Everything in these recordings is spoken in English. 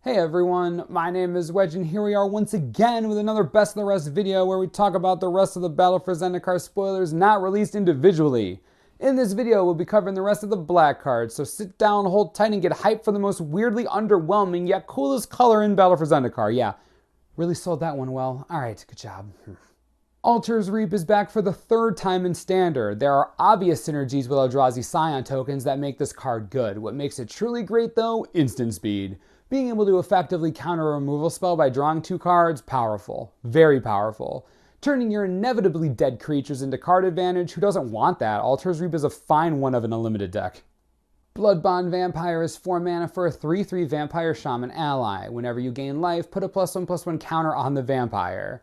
Hey everyone, my name is Wedge and here we are once again with another Best of the Rest video where we talk about the rest of the Battle for Zendikar spoilers not released individually. In this video, we'll be covering the rest of the black cards, so sit down, hold tight, and get hyped for the most weirdly underwhelming yet coolest color in Battle for Zendikar. Yeah, really sold that one well. Alright, good job. Altar's Reap is back for the third time in Standard. There are obvious synergies with Eldrazi Scion tokens that make this card good. What makes it truly great though? Instant speed. Being able to effectively counter a removal spell by drawing 2 cards, powerful. Very powerful. Turning your inevitably dead creatures into card advantage, who doesn't want that? Altar's Reap is a fine one of an unlimited deck. Bloodbond Vampire is 4 mana for a 3/3 Vampire Shaman ally. Whenever you gain life, put a +1/+1 counter on the vampire.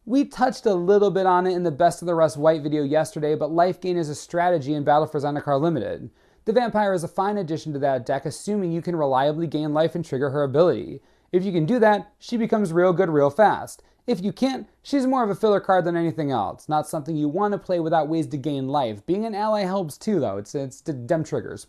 We touched a little bit on it in the Best of the Rest White video yesterday, but life gain is a strategy in Battle for Zendikar Limited. The vampire is a fine addition to that deck, assuming you can reliably gain life and trigger her ability. If you can do that, she becomes real good real fast. If you can't, she's more of a filler card than anything else. Not something you want to play without ways to gain life. Being an ally helps too though, it's dem triggers.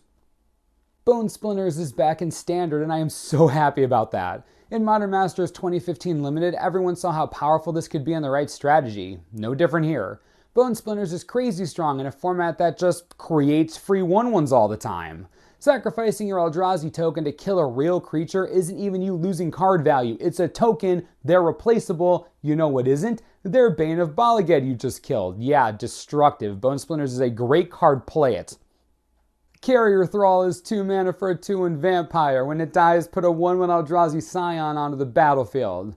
Bone Splinters is back in Standard and I am so happy about that. In Modern Masters 2015 Limited, everyone saw how powerful this could be on the right strategy. No different here. Bone Splinters is crazy strong in a format that just creates free 1/1s all the time. Sacrificing your Eldrazi token to kill a real creature isn't even you losing card value. It's a token, they're replaceable. You know what isn't? They're Bane of Balaged you just killed. Yeah, destructive. Bone Splinters is a great card, play it. Carrier Thrall is 2 mana for a 2/1 vampire. When it dies, put a 1/1 Eldrazi Scion onto the battlefield.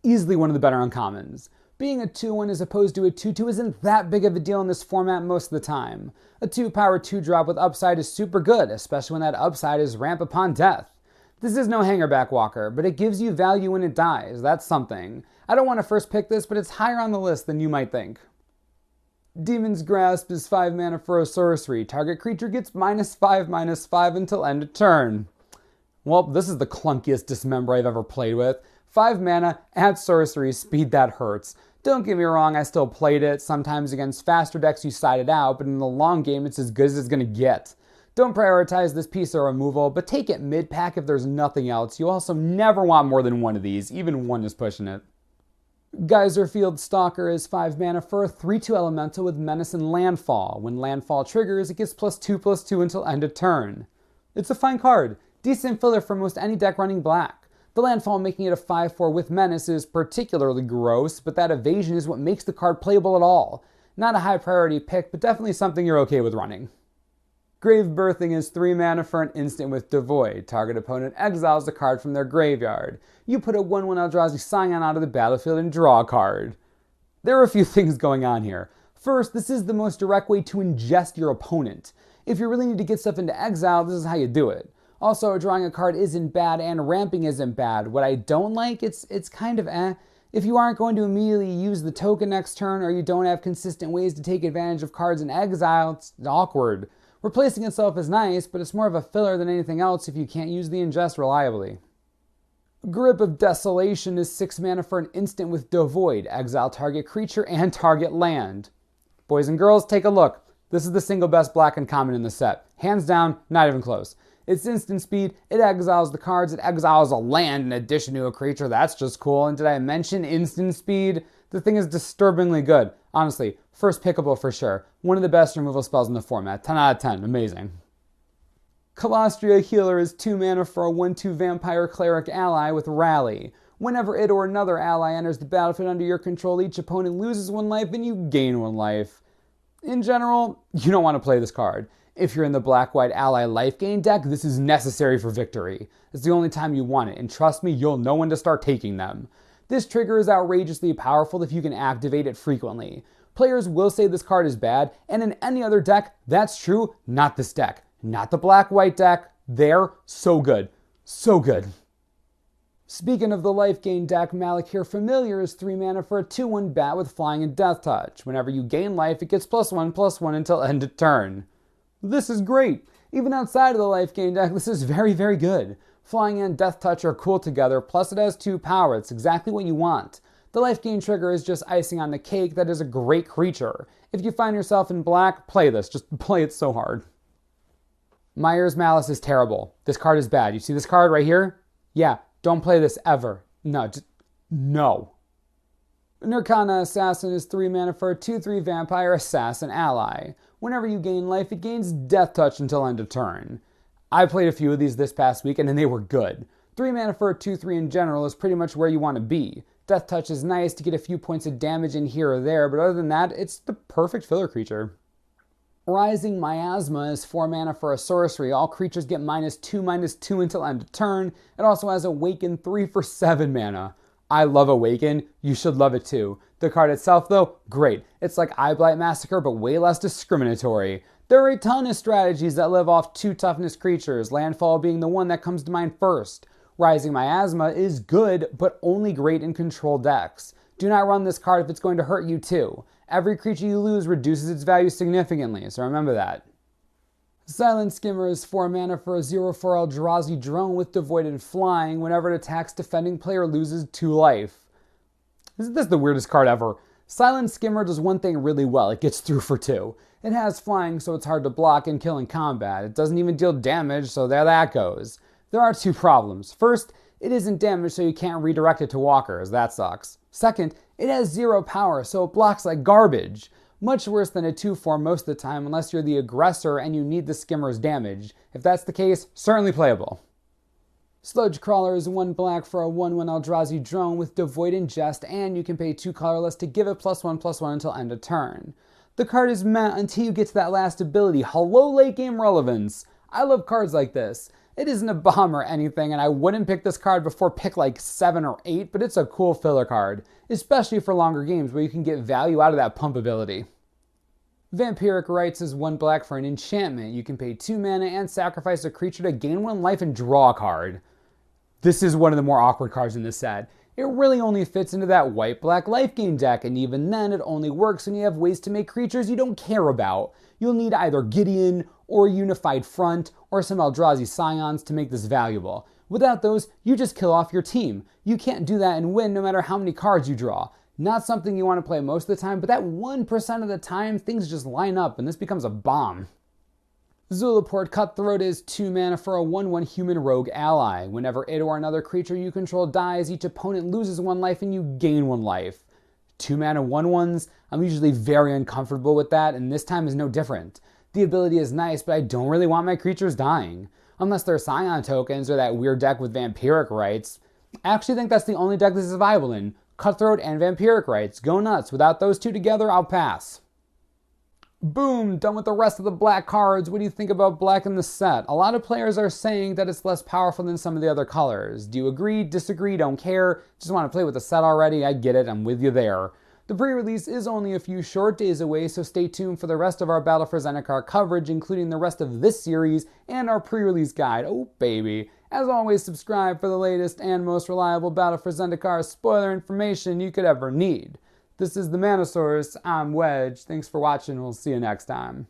Easily one of the better uncommons. Being a 2/1 as opposed to a 2/2 isn't that big of a deal in this format most of the time. A 2-power 2-drop with upside is super good, especially when that upside is ramp upon death. This is no hangerback walker, but it gives you value when it dies. That's something. I don't want to first pick this, but it's higher on the list than you might think. Demon's Grasp is 5 mana for a sorcery. Target creature gets -5/-5 until end of turn. Well, this is the clunkiest Dismember I've ever played with. 5 mana, add sorcery, speed that hurts. Don't get me wrong, I still played it. Sometimes against faster decks you side it out, but in the long game it's as good as it's gonna get. Don't prioritize this piece of removal, but take it mid-pack if there's nothing else. You also never want more than one of these, even one is pushing it. Geyserfield Stalker is 5 mana for a 3/2 elemental with Menace and Landfall. When Landfall triggers, it gets +2/+2 until end of turn. It's a fine card, decent filler for most any deck running black. The Landfall making it a 5/4 with Menace is particularly gross, but that evasion is what makes the card playable at all. Not a high priority pick, but definitely something you're okay with running. Grave Birthing is 3 mana for an instant with Devoid. Target opponent exiles a card from their graveyard. You put a 1/1 Eldrazi Scion onto the battlefield and draw a card. There are a few things going on here. First, this is the most direct way to ingest your opponent. If you really need to get stuff into exile, this is how you do it. Also, drawing a card isn't bad and ramping isn't bad. What I don't like, it's kind of If you aren't going to immediately use the token next turn or you don't have consistent ways to take advantage of cards in exile, it's awkward. Replacing itself is nice, but it's more of a filler than anything else if you can't use the ingest reliably. Grip of Desolation is 6 mana for an instant with Devoid. Exile target creature and target land. Boys and girls, take a look. This is the single best black uncommon in the set. Hands down, not even close. It's instant speed, it exiles the cards, it exiles a land in addition to a creature, that's just cool. And did I mention instant speed? The thing is disturbingly good. Honestly, first pickable for sure. One of the best removal spells in the format. 10 out of 10, amazing. Colostria Healer is 2 mana for a 1/2 Vampire Cleric ally with Rally. Whenever it or another ally enters the battlefield under your control, each opponent loses 1 life and you gain 1 life. In general, you don't want to play this card. If you're in the black-white ally life gain deck, this is necessary for victory. It's the only time you want it, and trust me, you'll know when to start taking them. This trigger is outrageously powerful if you can activate it frequently. Players will say this card is bad, and in any other deck, that's true, not this deck. Not the black-white deck. They're so good. So good. Speaking of the life gain deck, Malakir Familiar is 3 mana for a 2/1 bat with Flying and Death Touch. Whenever you gain life, it gets +1/+1 until end of turn. This is great. Even outside of the life gain deck, this is very, very good. Flying and Death Touch are cool together, plus it has 2 power. It's exactly what you want. The life gain trigger is just icing on the cake. That is a great creature. If you find yourself in black, play this. Just play it so hard. Myers Malice is terrible. This card is bad. You see this card right here? Yeah, Don't play this ever. No, just no. Nirkana Assassin is 3 mana for a 2/3 vampire assassin ally. Whenever you gain life, it gains Death Touch until end of turn. I played a few of these this past weekend and they were good. 3 mana for a 2/3 in general is pretty much where you want to be. Death Touch is nice to get a few points of damage in here or there, but other than that, it's the perfect filler creature. Rising Miasma is 4 mana for a sorcery. All creatures get -2/-2 until end of turn. It also has Awaken 3 for 7 mana. I love Awaken, you should love it too. The card itself though, great. It's like Eyeblight Massacre but way less discriminatory. There are a ton of strategies that live off 2 toughness creatures, Landfall being the one that comes to mind first. Rising Miasma is good, but only great in control decks. Do not run this card if it's going to hurt you too. Every creature you lose reduces its value significantly, so remember that. Silent Skimmer is 4 mana for a 0/4 Eldrazi drone with Devoided Flying. Whenever it attacks, defending player loses 2 life. Isn't this the weirdest card ever? Silent Skimmer does one thing really well, it gets through for 2. It has flying, so it's hard to block and kill in combat. It doesn't even deal damage, so there that goes. There are 2 problems. First, it isn't damaged, so you can't redirect it to walkers. That sucks. Second, it has 0 power, so it blocks like garbage. Much worse than a 2/4 most of the time unless you're the aggressor and you need the skimmer's damage. If that's the case, certainly playable. Sludge Crawler is 1 black for a 1/1 Eldrazi drone with Devoid Ingest, and you can pay 2 colorless to give it +1/+1 until end of turn. The card is meh until you get to that last ability. Hello late game relevance. I love cards like this. It isn't a bomb or anything, and I wouldn't pick this card before pick like 7 or 8, but it's a cool filler card, especially for longer games where you can get value out of that pump ability. Vampiric Rites is 1 black for an enchantment. You can pay 2 mana and sacrifice a creature to gain 1 life and draw a card. This is one of the more awkward cards in this set. It really only fits into that white-black life gain deck, and even then it only works when you have ways to make creatures you don't care about. You'll need either Gideon or Unified Front or some Eldrazi Scions to make this valuable. Without those, you just kill off your team. You can't do that and win no matter how many cards you draw. Not something you want to play most of the time, but that 1% of the time, things just line up and this becomes a bomb. Zulaport Cutthroat is 2 mana for a 1/1 human rogue ally. Whenever it or another creature you control dies, each opponent loses 1 life and you gain 1 life. 2 mana 1/1s, I'm usually very uncomfortable with that, and this time is no different. The ability is nice, but I don't really want my creatures dying. Unless they're Scion tokens or that weird deck with Vampiric Rites. I actually think that's the only deck this is viable in. Cutthroat and Vampiric Rites. Go nuts. Without those 2 together, I'll pass. Boom, done with the rest of the black cards. What do you think about black in the set? A lot of players are saying that it's less powerful than some of the other colors. Do you agree, disagree, don't care? Just want to play with the set already? I get it, I'm with you there. The pre-release is only a few short days away, so stay tuned for the rest of our Battle for Zendikar coverage, including the rest of this series and our pre-release guide. Oh baby. As always, subscribe for the latest and most reliable Battle for Zendikar spoiler information you could ever need. This is the Manosaurus, I'm Wedge. Thanks for watching, we'll see you next time.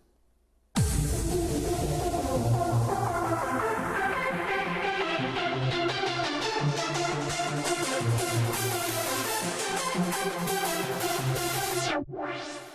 What?